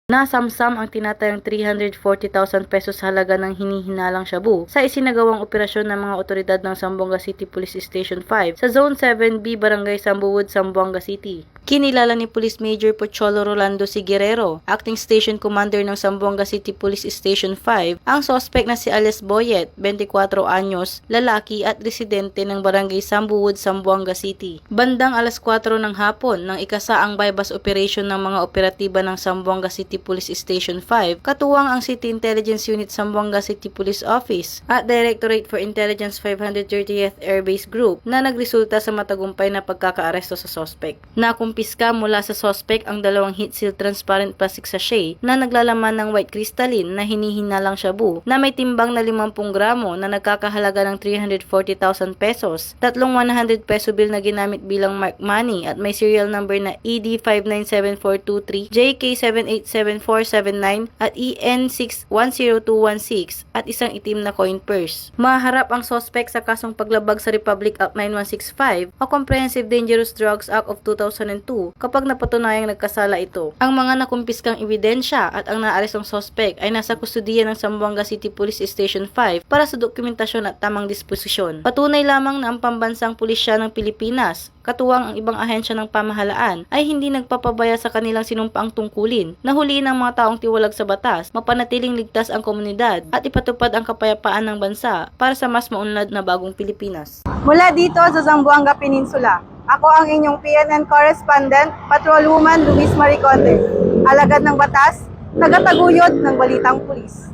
Nasamsam ang tinatayang 340,000 pesos halaga ng hinihinalang shabu sa isinagawang operasyon ng mga otoridad ng Zamboanga City Police Station 5 sa Zone 7B, Barangay Sambuwood, Zamboanga City. Kinilala ni Police Major Pocholo Rolando C. Guerrero, Acting Station Commander ng Zamboanga City Police Station 5, ang suspect na si Alice Boyet, 24 anyos, lalaki at residente ng Barangay Sambuwood, Zamboanga City. Bandang alas 4 ng hapon nang ikasaang bypass operation ng mga operatiba ng Zamboanga City Police Station 5, katuwang ang City Intelligence Unit Zamboanga City Police Office at Directorate for Intelligence 530th Air Base Group na nagresulta sa matagumpay na pagkakaaresto sa suspect. Nakumpiska mula sa suspect ang dalawang heat seal transparent plastic sachet na naglalaman ng white crystalline na hinihinalang shabu na may timbang na 50 gramo na nagkakahalaga ng 340,000 pesos, tatlong 100 peso bill na ginamit bilang mark money at may serial number na ED597423, JK787479 at EN610216 at isang itim na coin purse. Maharap ang suspect sa kasong paglabag sa Republic Act 9165 o Comprehensive Dangerous Drugs Act of 2002 kapag napatunayang nagkasala ito. Ang mga nakumpiskang ebidensya at ang naarestong suspect ay nasa kustudiya ng Zamboanga City Police Station 5 para sa dokumentasyon at tamang disposisyon. Patunay lamang na ang pambansang pulisya ng Pilipinas, katuwang ang ibang ahensya ng pamahalaan, ay hindi nagpapabaya sa kanilang sinumpaang tungkulin na huliin ang mga taong tiwalag sa batas, mapanatiling ligtas ang komunidad at ipatupad ang kapayapaan ng bansa para sa mas maunlad na bagong Pilipinas. Mula dito sa Zamboanga Peninsula, ako ang inyong PNN correspondent, Patrolwoman Luis Mariconde, alagad ng batas, tagataguyod ng Balitang Pulis.